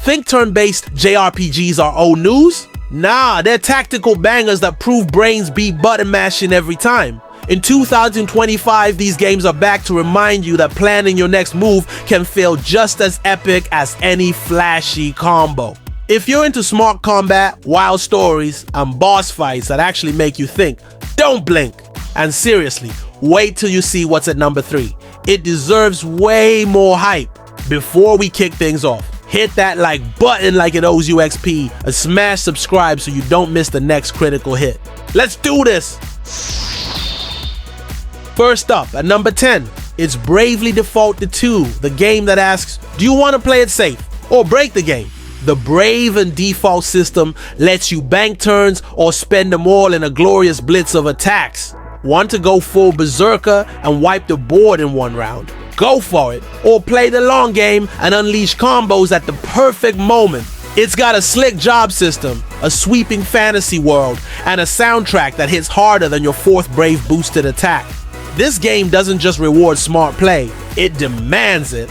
Think turn-based JRPGs are old news? Nah, they're tactical bangers that prove brains beat button mashing every time. In 2025, these games are back to remind you that planning your next move can feel just as epic as any flashy combo. If you're into smart combat, wild stories, and boss fights that actually make you think, don't blink. And seriously, wait till you see what's at number 3. It deserves way more hype. Before we kick things off, hit that like button like it owes you XP and smash subscribe so you don't miss the next critical hit. Let's do this! First up, at number 10, it's Bravely Defaulted 2, the game that asks, do you want to play it safe or break the game? The Brave and Default system lets you bank turns or spend them all in a glorious blitz of attacks. Want to go full berserker and wipe the board in one round? Go for it, or play the long game and unleash combos at the perfect moment. It's got a slick job system, a sweeping fantasy world, and a soundtrack that hits harder than your 4th Brave boosted attack. This game doesn't just reward smart play, it demands it.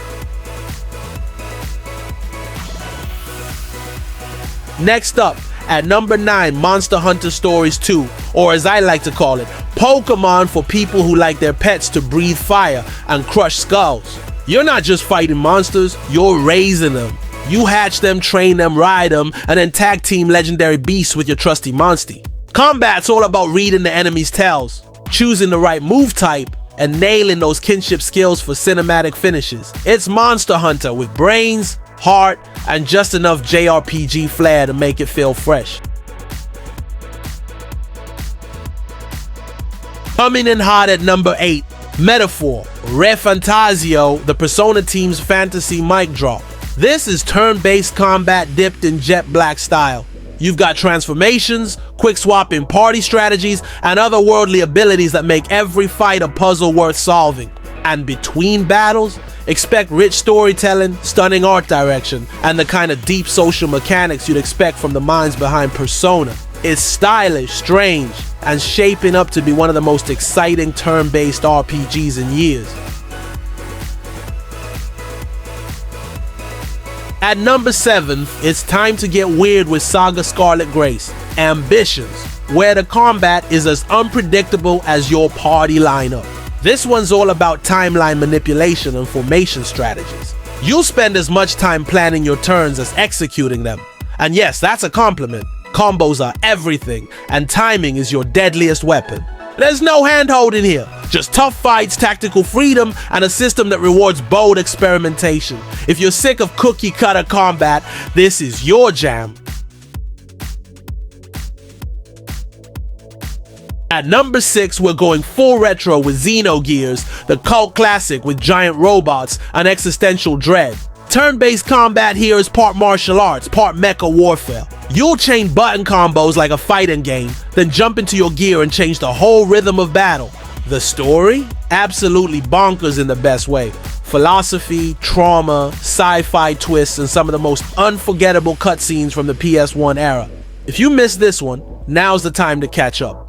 Next up, at number 9, Monster Hunter Stories 2, or as I like to call it, Pokemon for people who like their pets to breathe fire and crush skulls. You're not just fighting monsters, you're raising them. You hatch them, train them, ride them, and then tag team legendary beasts with your trusty Monstie. Combat's all about reading the enemy's tells, choosing the right move type, and nailing those kinship skills for cinematic finishes. It's Monster Hunter with brains, heart, and just enough JRPG flair to make it feel fresh. Coming in hot at number 8, Metaphor, ReFantazio, the Persona team's fantasy mic drop. This is turn-based combat dipped in jet black style. You've got transformations, quick swapping party strategies, and otherworldly abilities that make every fight a puzzle worth solving. And between battles, expect rich storytelling, stunning art direction, and the kind of deep social mechanics you'd expect from the minds behind Persona. It's stylish, strange, and shaping up to be one of the most exciting turn-based RPGs in years. At number 7, it's time to get weird with SaGa Scarlet Grace, Ambitions, where the combat is as unpredictable as your party lineup. This one's all about timeline manipulation and formation strategies. You'll spend as much time planning your turns as executing them. And yes, that's a compliment. Combos are everything, and timing is your deadliest weapon. There's no hand-holding here, just tough fights, tactical freedom, and a system that rewards bold experimentation. If you're sick of cookie-cutter combat, this is your jam. At number 6, we're going full retro with Xenogears, the cult classic with giant robots and existential dread. Turn-based combat here is part martial arts, part mecha warfare. You'll chain button combos like a fighting game, then jump into your gear and change the whole rhythm of battle. The story? Absolutely bonkers in the best way. Philosophy, trauma, sci-fi twists, and some of the most unforgettable cutscenes from the PS1 era. If you missed this one, now's the time to catch up.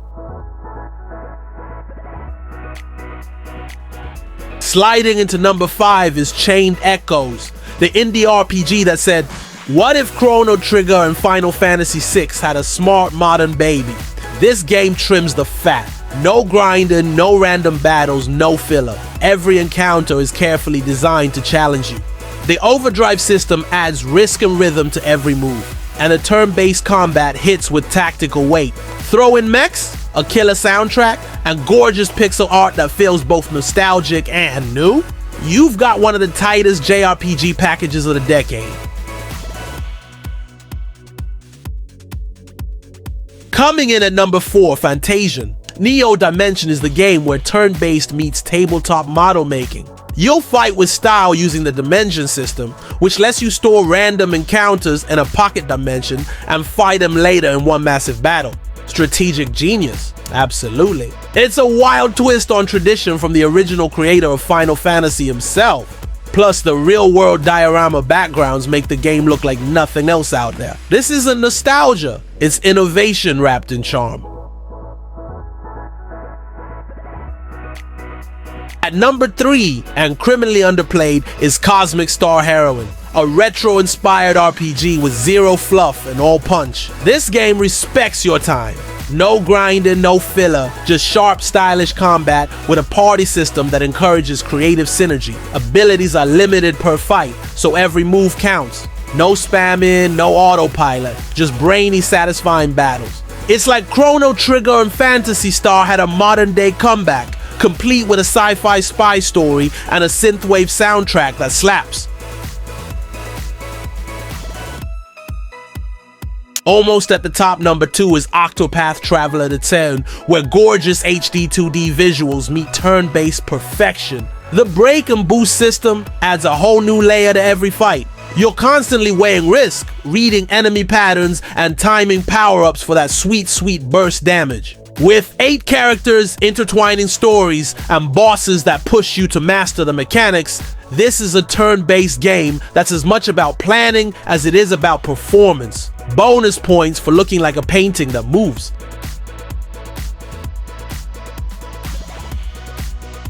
Sliding into number 5 is Chained Echoes, the indie RPG that said, what if Chrono Trigger and Final Fantasy VI had a smart modern baby? This game trims the fat. No grinding, no random battles, no filler. Every encounter is carefully designed to challenge you. The overdrive system adds risk and rhythm to every move, and the turn-based combat hits with tactical weight. Throw in mechs, a killer soundtrack, and gorgeous pixel art that feels both nostalgic and new. You've got one of the tightest JRPG packages of the decade. Coming in at number 4, Fantasian. Neo Dimension is the game where turn-based meets tabletop model making. You'll fight with style using the dimension system, which lets you store random encounters in a pocket dimension and fight them later in one massive battle. Strategic genius, absolutely. It's a wild twist on tradition from the original creator of Final Fantasy himself. Plus, the real-world diorama backgrounds make the game look like nothing else out there. This isn't nostalgia, it's innovation wrapped in charm. At number 3, and criminally underplayed, is Cosmic Star Heroine, a retro-inspired RPG with zero fluff and all punch. This game respects your time. No grinding, no filler, just sharp, stylish combat with a party system that encourages creative synergy. Abilities are limited per fight, so every move counts. No spamming, no autopilot, just brainy, satisfying battles. It's like Chrono Trigger and Phantasy Star had a modern-day comeback, complete with a sci-fi spy story and a synthwave soundtrack that slaps. Almost at the top, number 2 is Octopath Traveler II, where gorgeous HD 2D visuals meet turn-based perfection. The break and boost system adds a whole new layer to every fight. You're constantly weighing risk, reading enemy patterns, and timing power-ups for that sweet, sweet burst damage. With 8 characters, intertwining stories, and bosses that push you to master the mechanics, this is a turn-based game that's as much about planning as it is about performance. Bonus points for looking like a painting that moves.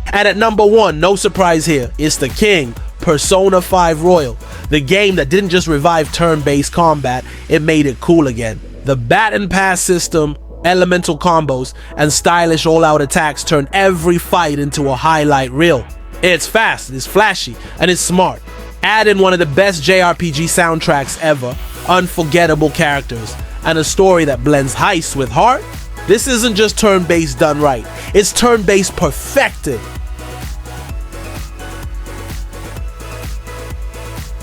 And at number 1, no surprise here, it's the king, Persona 5 Royal. The game that didn't just revive turn-based combat, it made it cool again. The bat and pass system, elemental combos, and stylish all-out attacks turn every fight into a highlight reel. It's fast, it's flashy, and it's smart. Add in one of the best JRPG soundtracks ever, unforgettable characters, and a story that blends heist with heart. This isn't just turn-based done right, it's turn-based perfected.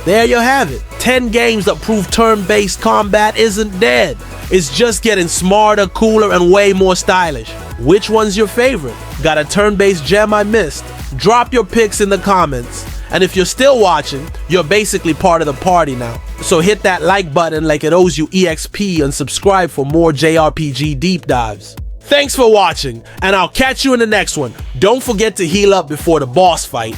There you have it. 10 games that prove turn-based combat isn't dead. It's just getting smarter, cooler, and way more stylish. Which one's your favorite? Got a turn-based gem I missed? Drop your picks in the comments. And if you're still watching, you're basically part of the party now. So hit that like button like it owes you EXP and subscribe for more JRPG deep dives. Thanks for watching, and I'll catch you in the next one. Don't forget to heal up before the boss fight.